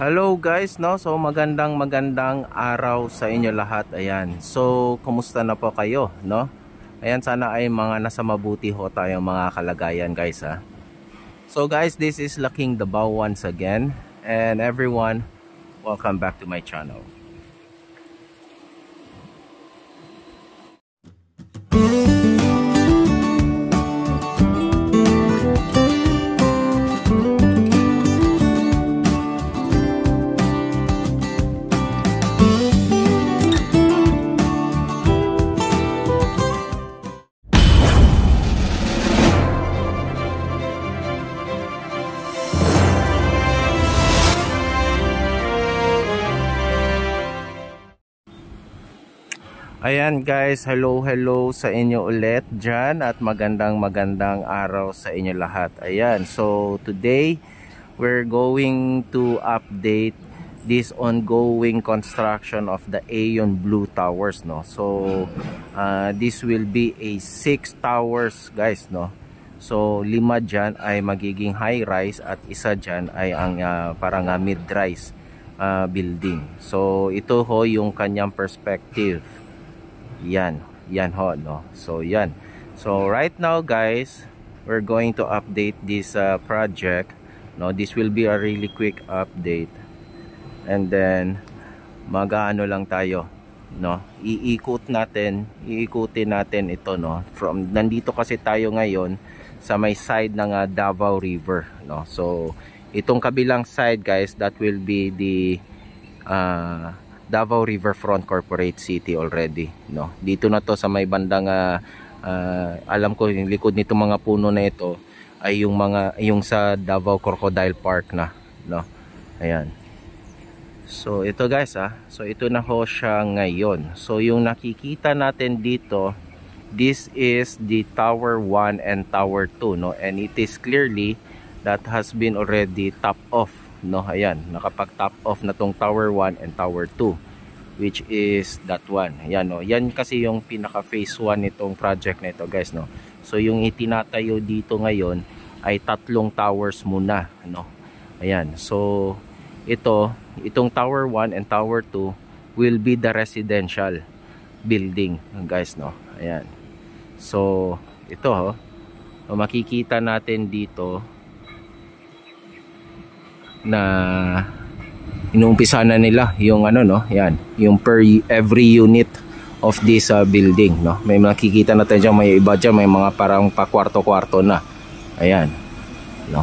Hello guys, no? So magandang araw sa inyo lahat. Ayan. So kumusta na po kayo, no? Ayan, sana ay mga nasa mabuti ho tayong mga kalagayan, guys, ha. So guys, this is Laking Dabao once again, and everyone, welcome back to my channel. Ayan guys, hello sa inyo ulit dyan at magandang araw sa inyo lahat. Ayan, so today we're going to update this ongoing construction of the Aeon Blue Towers, no? So this will be a 6 towers, guys, no? So 5 dyan ay magiging high rise at isa dyan ay ang parang mid rise building. So ito ho yung kanyang perspective. Yan ho, no? So yan. So right now guys, we're going to update this project, no? This will be a really quick update, and then mag-aano lang tayo, no? Iikutin natin ito, no? From nandito kasi tayo ngayon sa may side ng Davao River, no? So itong kabilang side guys, that will be the Davao Riverfront Corporate City already, no? Dito na to sa may bandang alam ko yung likod nito mga puno na ito ay yung sa Davao Crocodile Park na, no? Ayan. So ito guys, so ito na ho siya ngayon. So yung nakikita natin dito, this is the Tower 1 and Tower 2, no? And it is clearly that has been already top off, no? Ayan, nakapag-top off na tong Tower 1 and Tower 2, which is that one. Ayan, no? Yan kasi yung pinaka phase 1 nitong project na ito, guys, no? So yung itinatayo dito ngayon ay 3 towers muna, no? Ayan, so itong Tower 1 and Tower 2 will be the residential building, guys, no? Ayan. So ito ho, makikita natin dito na inuumpisa na nila yung ano, no? Yan, yung per every unit of this building, no? May makikita natin dyan, may iba dyan, may mga parang pa kwarto-kwarto na. Ayan, no?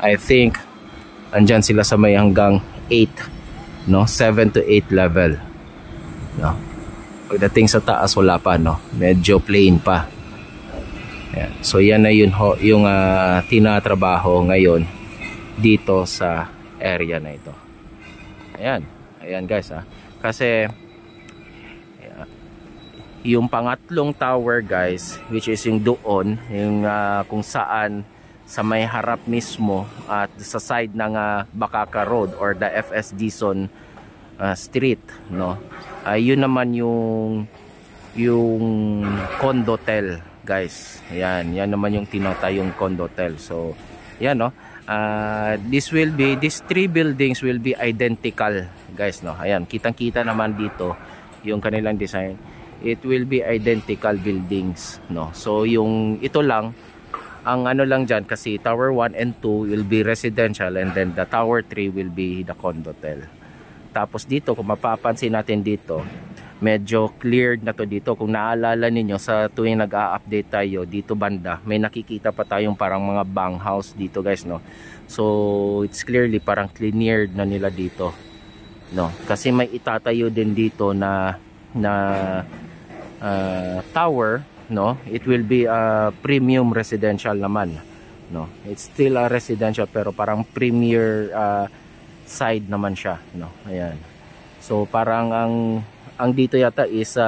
I think andyan sila sa may hanggang 8, no? 7 to 8 level, no? Pagdating sa taas wala pa, no? Medyo plain pa. Ayan. So yan na yun ho, yung tinatrabaho ngayon dito sa area na ito. Ayan guys, kasi yung pangatlong tower guys, which is yung doon, yung kung saan sa may harap mismo at sa side ng Bakaka Road or the FS Dizon Street, no? Yun naman yung condotel guys. Yan naman yung tinatayong condotel. So yan, no? These 3 buildings will be identical, guys, no? Ayan, kitang-kita naman dito yung kanilang design. It will be identical buildings, no? So yung ito lang ang ano lang diyan, kasi Tower 1 and 2 will be residential, and then the Tower 3 will be the condotel. Tapos dito, kung mapapansin natin dito, medyo cleared na to dito. Kung naalala ninyo sa tuwing nag-a-update tayo dito banda, may nakikita pa tayong parang mga bang house dito, guys, no? So it's clearly parang cleared na nila dito, no? Kasi may itatayo din dito na tower, no? It will be a premium residential naman, no? It's still a residential pero parang premier side naman siya, no? Ayan. So parang ang dito yata is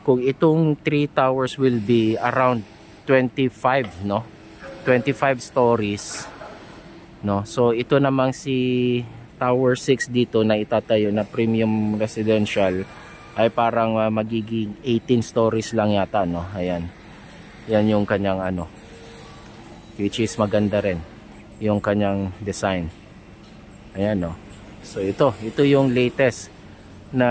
kung itong 3 towers will be around 25, no? 25 stories, no? So ito namang si Tower 6 dito na itatayo na premium residential ay parang magiging 18 stories lang yata, no? Ayan. Yan yung kanyang ano, which is maganda rin yung kanyang design. Ayan, no? So ito yung latest na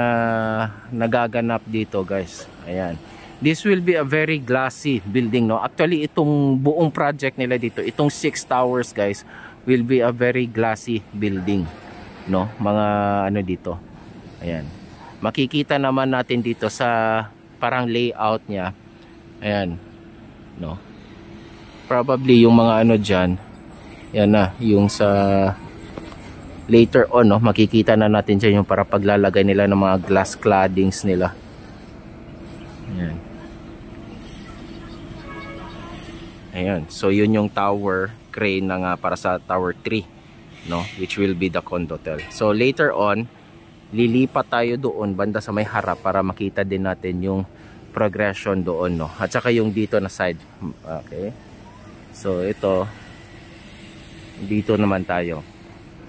nagaganap dito, guys. Ayan. This will be a very glassy building, no? Actually, itong buong project nila dito, itong 6 towers, guys, will be a very glassy building, no? Mga ano dito. Ayan. Makikita naman natin dito sa parang layout niya. Ayan, no? Probably yung mga ano diyan, yan na, yung sa later on, no, makikita na natin dyan yung para paglalagay nila ng mga glass claddings nila. Ayan. Ayan. So yun yung tower crane na nga para sa tower 3, no, which will be the condotel. So later on, lilipat tayo doon banda sa may harap para makita din natin yung progression doon, no, at saka yung dito na side. Okay. So ito, dito naman tayo.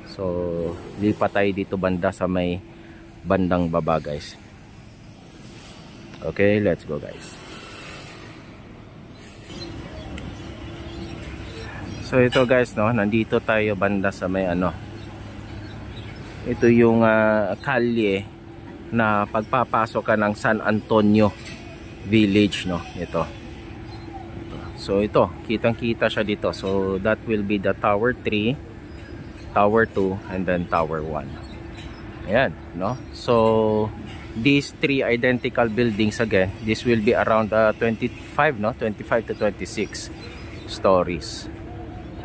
So lipat tayo dito banda sa may bandang baba, guys. Okay, let's go, guys. So ito, guys, no, nandito tayo banda sa may ano, ito yung kalye na pagpapasok ka ng San Antonio Village, no, ito. So ito, kitang-kita siya dito. So that will be the tower 3, tower 2, and then tower 1. Ayan, no. So these 3 identical buildings, again, this will be around 25, no, 25 to 26 stories.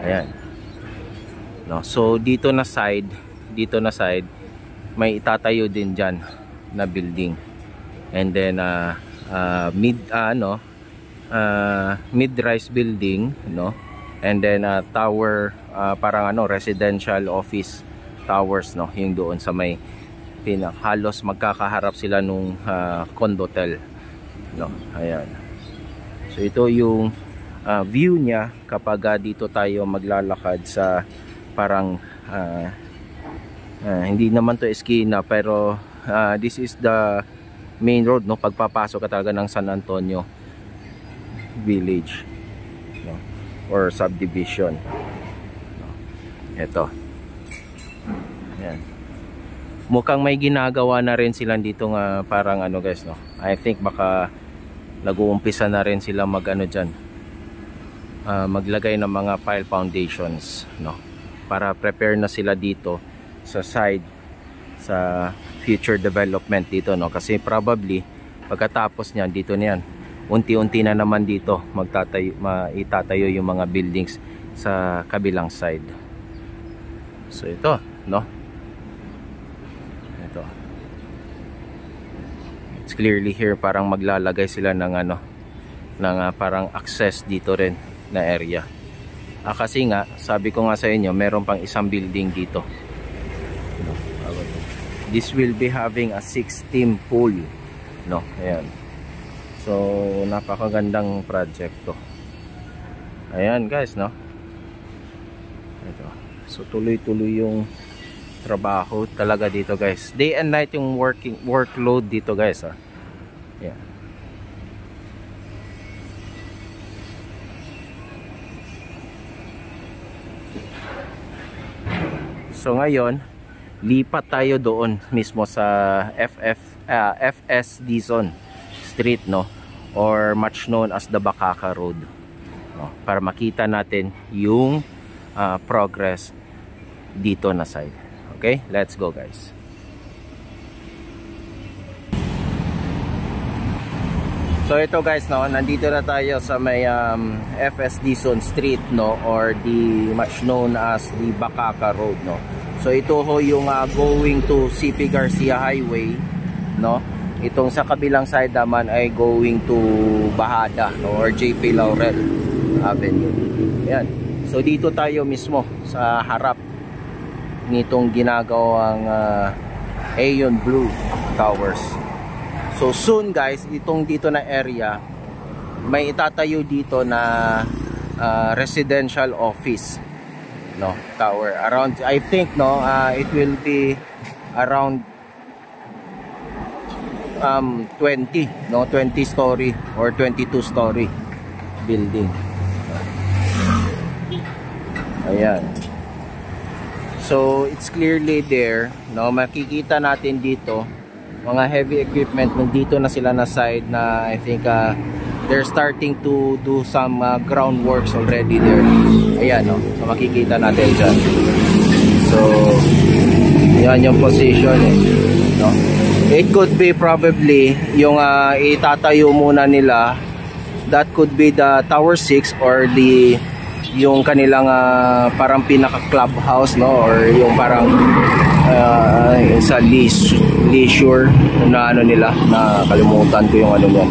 Ayan, no. So dito na side may itatayo din diyan na building, and then mid-rise building, no, and then tower, parang ano, residential office towers, no, yung doon sa may halos magkakaharap sila nung condotel, no. Ayan. So ito yung view niya kapag dito tayo maglalakad sa parang hindi naman to eskina, pero this is the main road, no, pagpapasok ka talaga ng San Antonio Village, no, or subdivision, no. Ito. Ayan. Mukhang may ginagawa na rin sila dito nga parang ano, guys, no. I think baka nag-uumpisa na rin sila mag ano dyan, maglagay ng mga pile foundations, no, para prepare na sila dito sa side sa future development dito, no, kasi probably pagkatapos niyan dito niyan unti-unti na naman dito itatayo yung mga buildings sa kabilang side. So ito, no, ito, it's clearly here parang maglalagay sila ng ano, ng parang access dito rin na area. Kasi nga sabi ko nga sa inyo, meron pang isang building dito, no? This will be having a 6-team pool, no. Ayan. So napakagandang project to. Ayan, guys, no. Ito. So tuloy-tuloy yung trabaho talaga dito, guys. Day and night yung workload dito, guys, ah. Yeah. So ngayon, lipat tayo doon mismo sa FS Dizon Street, no, or much known as the Bacaca Road, no, para makita natin yung progress dito na side. Okay, let's go, guys. So ito, guys, no, nandito na tayo sa may FS Dizon Street, no, or the much known as the Bacaca Road, no. So ito ho yung going to CP Garcia Highway, no. Itong sa kabilang side naman ay going to Bahada, no, or JP Laurel Avenue. Ayan. So dito tayo mismo sa harap nitong ginagawang Aeon Blue Towers. So soon, guys, itong dito na area may itatayo dito na residential office, no, tower around, I think, no, it will be around 20, no, 20 story or 22 story building. Ayan. So it's clearly there, no? Makikita natin dito mga heavy equipment nandito na sila na side na I think they're starting to do some groundworks already there. Ayan, no? So makikita natin dyan. So yan yung position, no? It could be probably yung itatayo muna nila. That could be the Tower 6 or yung kanilang parang pinaka clubhouse, no, or yung parang sa leisure na ano nila, nakalimutan ko yung ano niyan.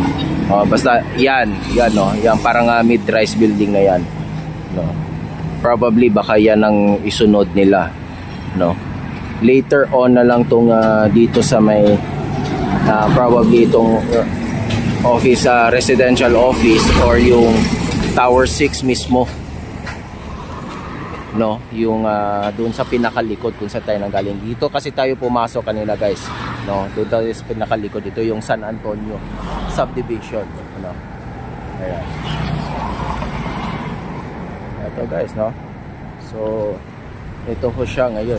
Basta yan no, yan parang mid-rise building na yan, no. Probably baka yan ang isunod nila, no. Later on na lang tong dito sa may probably itong office, residential office or yung Tower 6 mismo, no, yung doon sa pinakalikod kung saan tayo nanggaling. Dito kasi tayo pumasok kanina, guys, no, doon tayo sa pinakalikod. Ito yung San Antonio subdivision, no. Ayan, ito, guys, no. So ito po siya ngayon.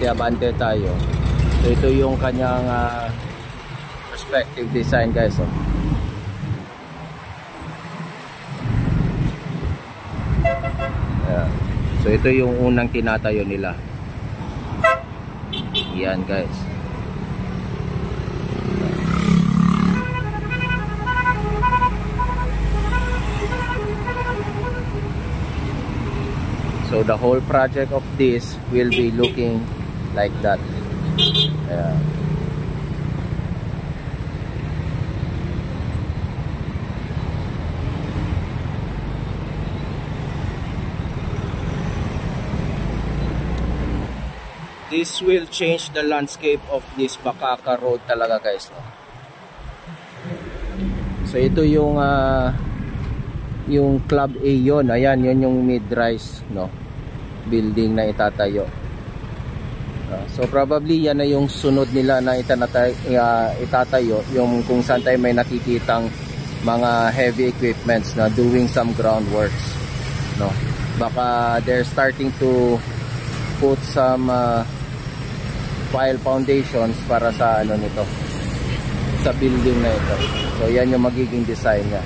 Abante tayo. So ito yung kanyang perspective design, guys, oh. So ito yung unang tinatayo nila. Yan, guys. So the whole project of this will be looking like that. This will change the landscape of this Bacaca Road talaga, guys, no? So ito yung Club A yun. Ayan, yun yung mid-rise, no, building na itatayo. So probably yan na yung sunod nila na itatayo, yung kung saan tayo may nakikitang mga heavy equipments na doing some groundworks, no. Baka they're starting to put some pile foundations para sa ano nito, sa building na ito. So yan yung magiging design niya.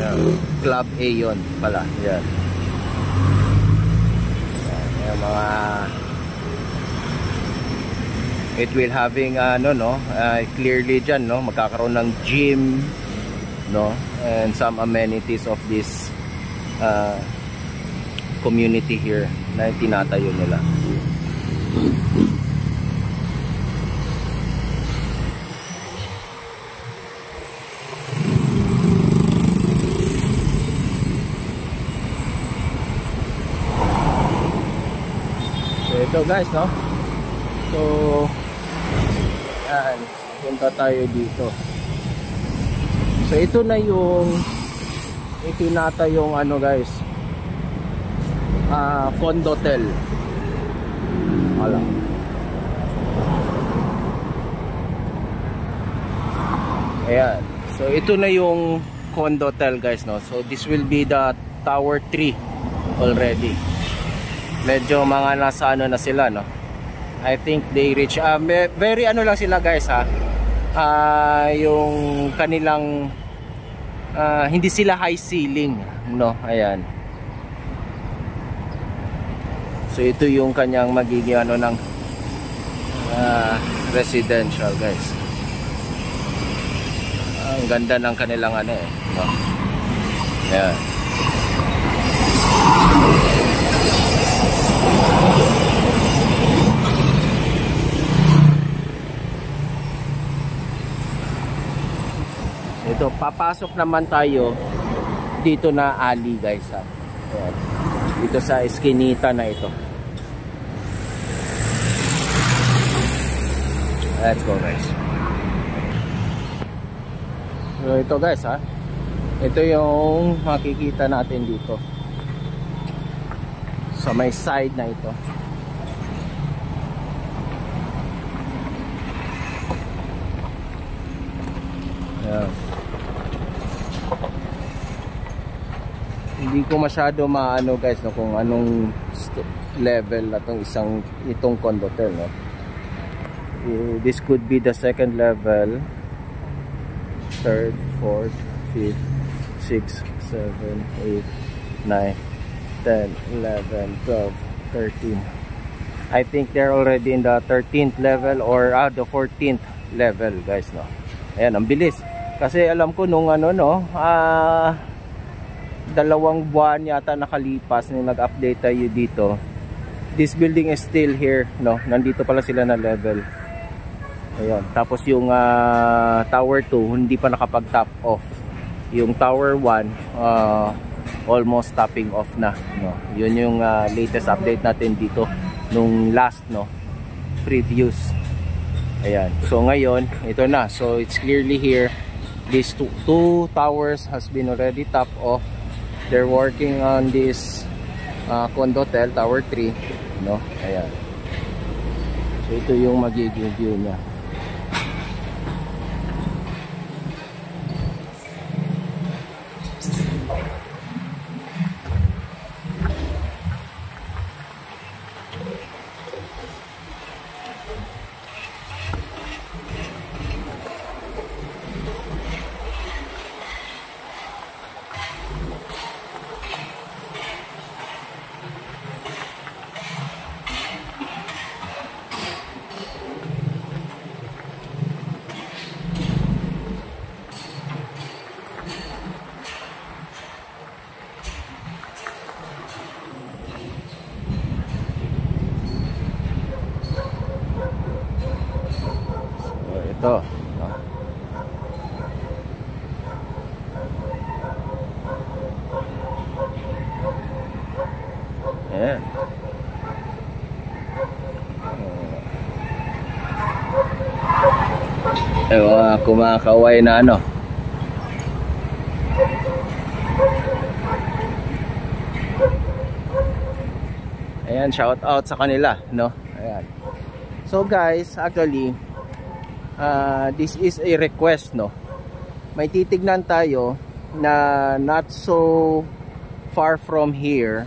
Yan. Club A yun pala. Yan. Yan, mga it will having clearly dyan, no, magkakaroon ng gym, no, and some amenities of this community here na tinatayo nila. So ito, guys, no, so yan, punta tayo dito. So ito na yung itinatayong ano, guys, condotel. Wala. Ayan. So ito na yung condotel, guys, no. So this will be the Tower 3 already. Medyo mga nasa ano na sila, no. I think they reach very ano lang sila, guys, ha. Yung kanilang hindi sila high ceiling, no. Ayan. So ito yung kanyang magiging ano ng residential, guys. Ang ganda ng kanilang ano, no? Ayan. Ito, papasok naman tayo dito na alley, guys, ha. Ayan. Dito sa eskinita na ito. Let's go, guys. So ito, guys, ha. Ito yung makikita natin dito sa may side na ito. Ayan. Hindi ko masyado maano guys, no, kung anong level na itong condotel, no. This could be the second level, third, fourth, fifth, 6, 7, 8, 9, 10, 11, 12, 13. I think they're already in the 13th level or the 14th level guys, no. Ayan, ang bilis. Kasi alam ko nung ano, no, 2 buwan yata nakalipas nung nag-update tayo dito. This building is still here, no. Nandito pala sila na level. Ayan. Tapos yung tower 2 hindi pa nakapag-top off. Yung tower 1 almost topping off na, no. Yun yung latest update natin dito nung last, no, previews. Ayan. So ngayon, ito na. So it's clearly here. These two towers has been already top off. They're working on this condotel tower 3, no. Ayan. So ito yung magiging view niya. Ito, no? Ayan. Kumakaway na ano. Ayan, shout out sa kanila, no? Ayan. So guys, actually this is a request, no. May titignan tayo na not so far from here,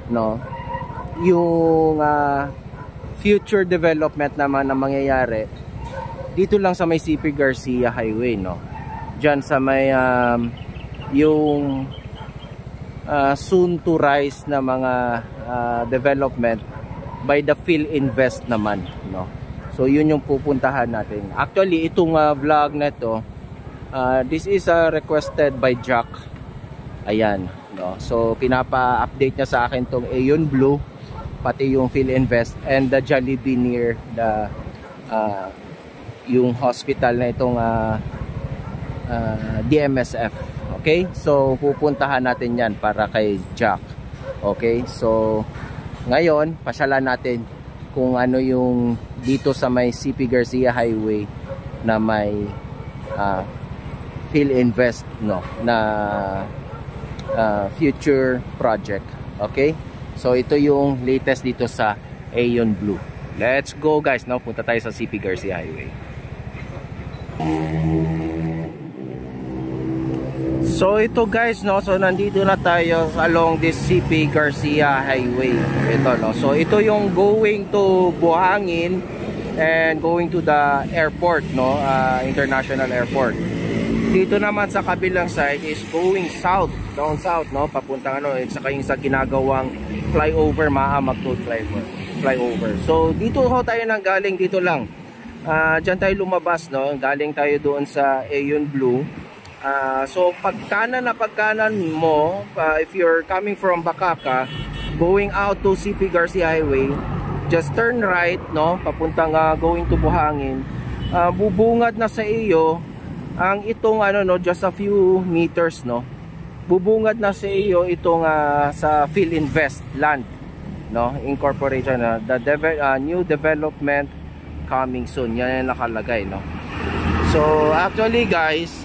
no, yung future development naman na mangyayari dito lang sa may CP Garcia Highway, no. Diyan sa may yung soon to rise na mga development by the PhilInvest naman, no. So yun yung pupuntahan natin. Actually itong vlog na to, this is requested by Jack. Ayan, no. So pinapa-update niya sa akin tong Aeon Blue, pati yung PhilInvest and the Jollibee near the yung hospital na itong DMSF. Okay? So pupuntahan natin yan para kay Jack. Okay? So ngayon, pasyalan natin kung ano yung dito sa may CP Garcia Highway na may PhilInvest, no, na future project. Okay? So ito yung latest dito sa Aeon Blue. Let's go guys, no? Punta tayo sa CP Garcia Highway. So ito guys, no, so nandito na tayo along this CP Garcia Highway. Ito, no. So ito yung going to Buhangin and going to the airport, no, international airport. Dito naman sa kabilang side is going south, down south, no, papuntang ano, at saka yung sa ginagawang flyover, Maamag Road flyover. So dito ho tayo nang galing, dito lang. Diyan tayo lumabas, no, galing tayo doon sa Aeon Blue. So pagkanan mo, if you're coming from Bacaka going out to CP Garcia Highway, just turn right, no, papuntang going to Buhangin. Bubungad na sa iyo ang itong ano, no, just a few meters, no, bubungad na sa iyo itong sa PhilInvest land, no, incorporation, the new development coming soon. Yan yung nakalagay, no. So actually guys,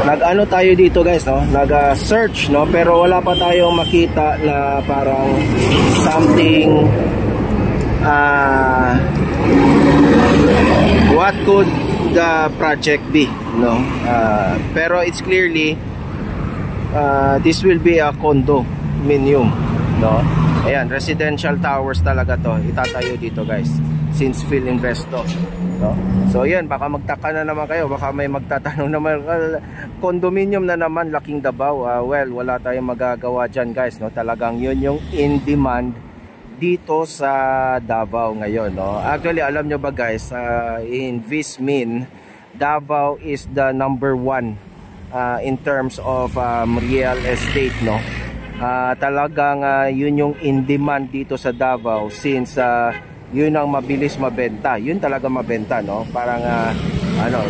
nag-ano tayo dito guys, no, nag-search, no, pero wala pa tayong makita na parang something what could the Project B, no? Pero it's clearly this will be a condominium, no? Ayan, residential towers talaga to itatayo dito, guys, since Philinvest to, no? So yan, baka magtaka na naman kayo, baka may magtatanong naman, condominium na naman, Laking Davao. Well, wala tayong magagawa dyan, guys, no? Talagang yun yung in demand dito sa Davao ngayon, no? Actually, alam nyo ba, guys, in Vismin, Davao is the #1 in terms of real estate, no? Talagang yun yung in demand dito sa Davao, since yun ang mabilis mabenta. Yun talaga mabenta, no? Parang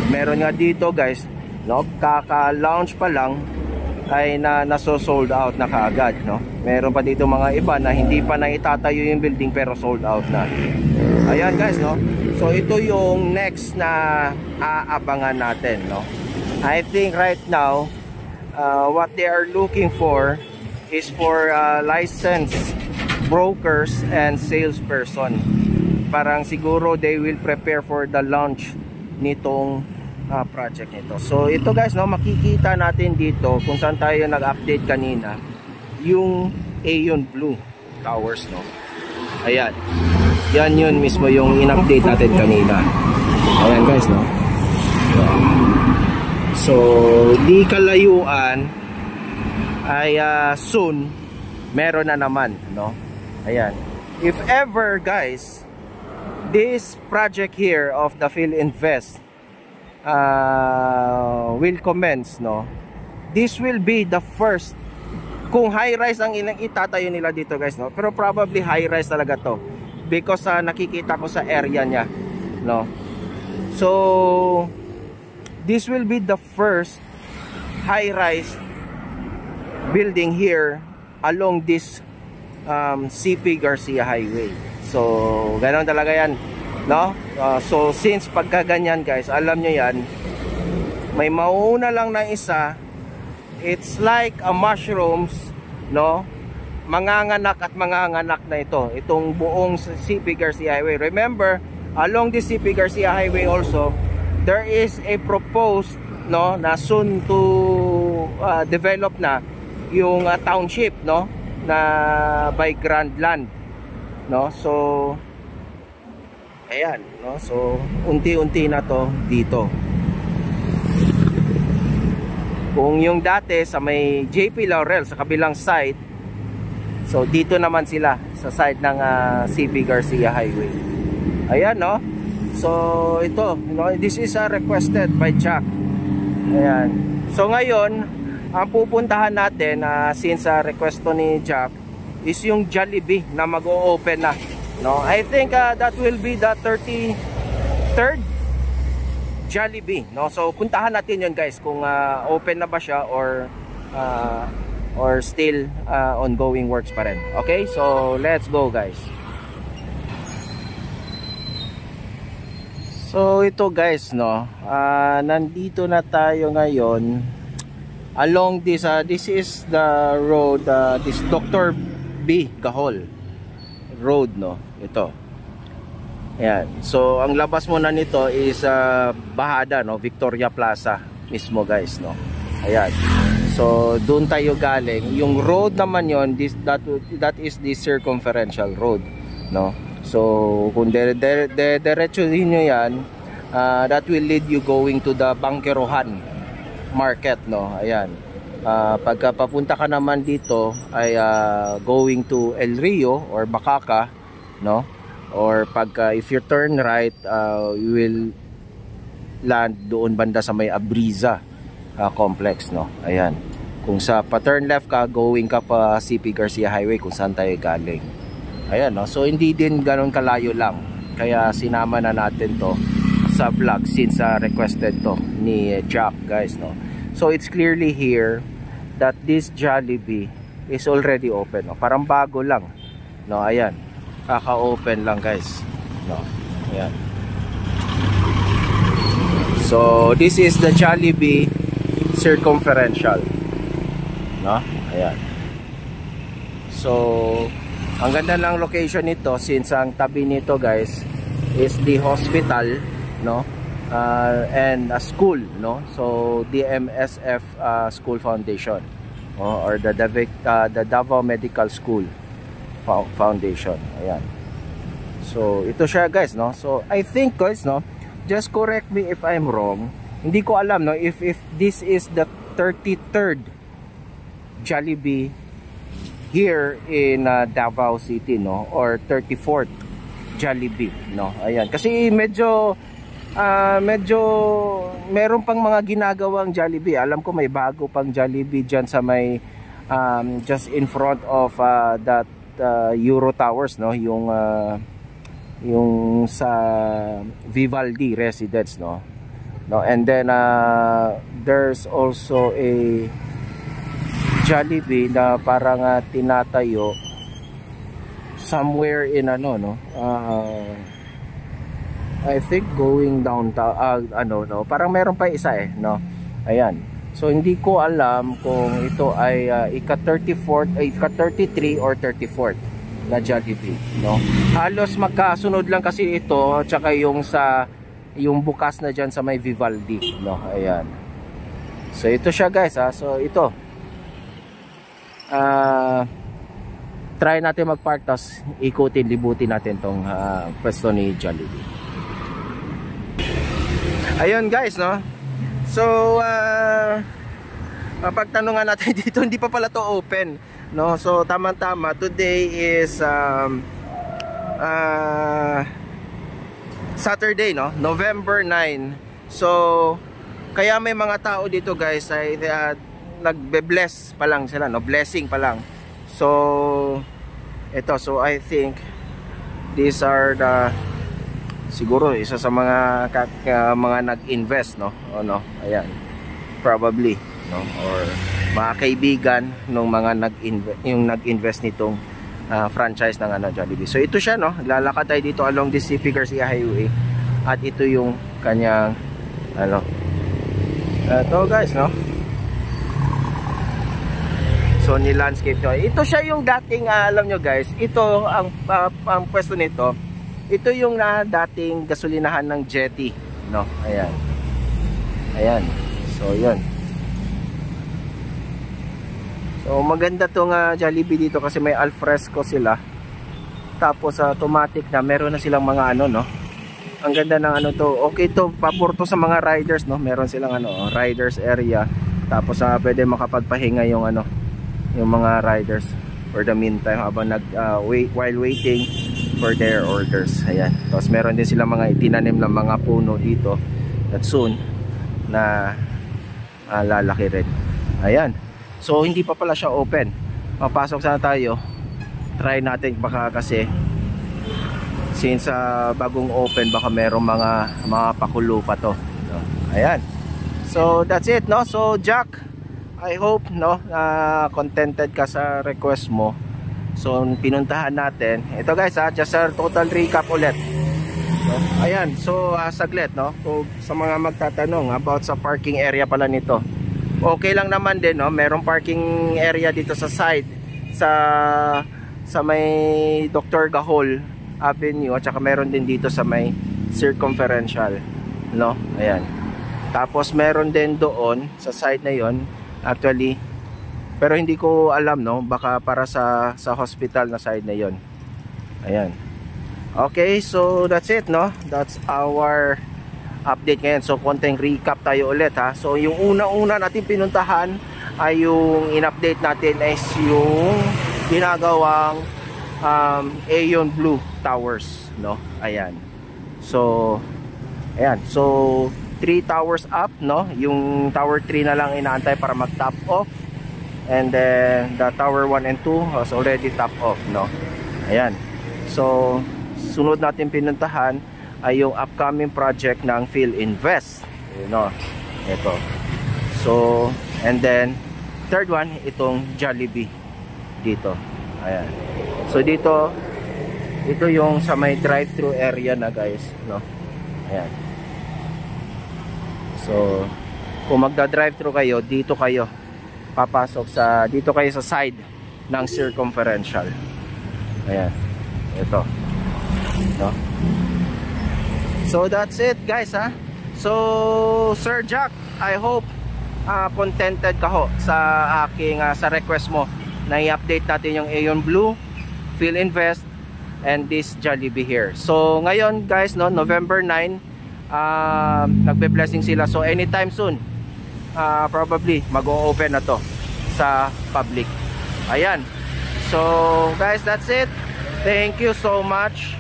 meron nga dito, guys, no? Kaka-launch pa lang ay naso-sold out na kaagad, no? Meron pa dito mga iba na hindi pa naitatayo yung building pero sold out na. Ayan, guys, no? So ito yung next na aabangan natin, no? I think right now what they are looking for is for licensed brokers and salesperson. Parang siguro they will prepare for the launch nitong project nito. So ito, guys, no, makikita natin dito kung saan tayo nag-update kanina, yung Aeon Blue Towers, no? Ayan, yan yun mismo yung in-update natin kanina. Ayan, guys, no? So di kalayuan ay soon meron na naman, no? Ayan, if ever, guys, this project here of the Philinvest will commence, no? This will be the first, kung high-rise ang itatayo nila dito, guys, no? Pero probably high-rise talaga to because nakikita ko sa area niya, no? So this will be the first high-rise building here along this CP Garcia Highway. So ganoon talaga yan, no? So since pagkaganyan, guys, alam nyo yan, may mauna lang na isa, it's like a mushrooms, no? Manganganak at manganganak na itong buong CP Garcia Highway. Remember, along this CP Garcia Highway also, there is a proposed, no, na soon to develop na yung township, no, na by Grand Land, no? So ayan, no? So unti-unti na to dito. Kung yung dati sa may JP Laurel sa kabilang side, so dito naman sila sa side ng CP Garcia Highway. Ayan, no? So ito, no, this is requested by Jack. Ayan. So ngayon, ang pupuntahan natin, since request to ni Jack, is yung Jollibee na mag-o-open na, no? I think that will be the 33rd Jollibee, no? So puntahan natin yun, guys, kung open na ba siya or still ongoing works pa rin. Okay, so let's go, guys. So ito, guys, no, nandito na tayo ngayon along this this is the road, this Dr. B. Gahol Road, no? Ito. Ayan. So ang labas muna nito is Bahada, no? Victoria Plaza mismo, guys, no? Ayan. So doon tayo galing. Yung road naman yon, that is the circumferential road, no? So kung diretsuhin nyo yan, that will lead you going to the Bangkerohan Market, no? Ayan. Pagka papunta ka naman dito ay going to El Rio or Bakaka, no? Or pagka if you turn right, you will land doon banda sa may Abriza complex, no? Ayan. Kung sa pa-turn left ka, going ka pa CP Garcia Highway kung saan tayo galing. Ayan, no? So hindi din ganoon kalayo lang. Kaya sinama na natin to sa vlog since requested to ni Jack, guys, no? So it's clearly here that this Jollibee is already open, no? Parang bago lang, no? Ayan, kaka-open lang, guys, no? Ayan. So this is the Jollibee circumferential, no? Ayan. So ang ganda ng location nito since ang tabi nito, guys, is the hospital, no? and a school, no? So DMSF School Foundation, or the Davao Medical School Foundation. Ayan. So ito siya guys, no? So I think guys, no, just correct me if I'm wrong. Hindi ko alam, no, if this is the 33rd Jollibee here in Davao City, no, or 34th Jollibee, no. Ayan, kasi medyo meron pang mga ginagawang Jollibee. Alam ko may bago pang Jollibee dyan sa may just in front of that Euro Towers, no, yung sa Vivaldi Residence, no. And then there's also a Jollibee na parang tinatayo somewhere in no, I think going downtown, no, parang meron pa isa no. Ayan. So hindi ko alam kung ito ay ika-34th, ika-33 or 34th na Jollibee, no. Halos magkasunod lang kasi ito tsaka yung bukas na dyan sa may Vivaldi, no. Ayan. So ito siya guys, so ito try natin mag-park, tapos ikutin, libutin natin tong pwesto ni Jollibee. Ayun guys, no. So pagtanungan natin dito, hindi pa pala to open, no. So tama-tama, today is Saturday, no, November 9. So kaya may mga tao dito guys ay nagbe-bless pa lang sila, no, blessing pa lang. So ito, so I think these are the siguro isa sa mga nag-invest, no, o no, ayan, probably, no, or mga kaibigan nung mga nag-invest nitong franchise ng Jollibee. So ito siya, no, lalakad tayo dito along this CP Garcia Highway at ito yung kanyang ito guys, no. So ni landscape nyo, ito siya yung dating alam nyo guys, ito ang pwesto nito, ito yung dating gasolinahan ng Jetty, no. Ayan. Ayan. So yun. So maganda tong Jollibee dito kasi may alfresco sila. Tapos automatic na meron na silang mga no. Ang ganda ng to. Okay to, papor to sa mga riders, no. Meron silang riders area. Tapos pwede makapagpahinga yung yung mga riders for the meantime habang while waiting for their orders. Ayan. Tapos meron din silang mga itinanim ng mga puno dito at soon na lalaki rin. Ayan. So hindi pa pala siya open. Papasok sana tayo. Try natin baka kasi since bagong open baka merong mga pakulo pa to, no? Ayan. So that's it, no. So Jack, I hope, no, contented ka sa request mo. So pinuntahan natin. Ito guys, just a total recap ulit. So, ayan. So saglit, no. So, sa mga magtatanong about sa parking area pala nito. Okay lang naman din, no. Merong parking area dito sa side sa may Dr. Gahol Avenue at saka meron din dito sa may circumferential, no. Ayan. Tapos meron din doon sa side na yon, actually, pero hindi ko alam, no, baka para sa hospital na side na yon. Ayan. Okay, so that's it, no. That's our update ngayon. So konting recap tayo ulit, ha. So yung una-una natin pinuntahan ay yung in-update natin is yung ginagawang Aeon Blue Towers, no. Ayan. So ayan. So 3 towers up, no. Yung tower 3 na lang inaantay para mag-top off. And then the tower 1 and 2 has already top off, no. Ayan. So sunod natin pinuntahan ay yung upcoming project ng PhilInvest, you know. Ito. So and then third one, itong Jollibee dito. Ayan. So dito, ito yung sa may drive-thru area na guys, no. Ayan. So kung magda-drive-thru kayo, dito kayo papasok dito kayo sa side ng circumferential. Ayan. Ito. No. So that's it guys, ha. So Sir Jack, I hope contented ka ho sa aking sa request mo na i-update natin yung Aeon Blue, Philinvest, and this Jollibee here. So ngayon guys, no, November 9, nagbe-blessing sila. So anytime soon, probably mag-o-open na to sa public. Ayan. So guys, that's it. Thank you so much.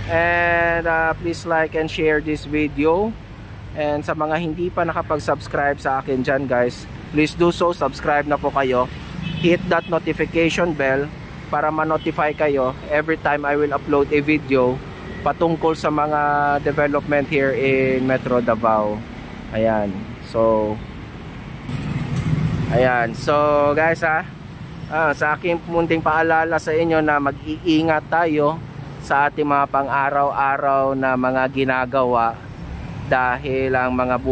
And please like and share this video. And sa mga hindi pa nakapag-subscribe sa akin dyan guys, please do so. Subscribe na po kayo. Hit that notification bell para ma-notify kayo every time I will upload a video patungkol sa mga development here in Metro Davao. Ayan. So guys, sa aking munting paalala sa inyo na mag-iingat tayo sa ating mga pang-araw-araw na mga ginagawa, dahil ang mga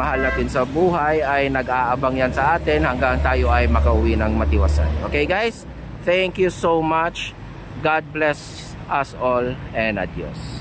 mahal natin sa buhay ay nag-aabang yan sa atin hanggang tayo ay makauwi ng matiwasan. Okay guys, thank you so much. God bless us all and adios.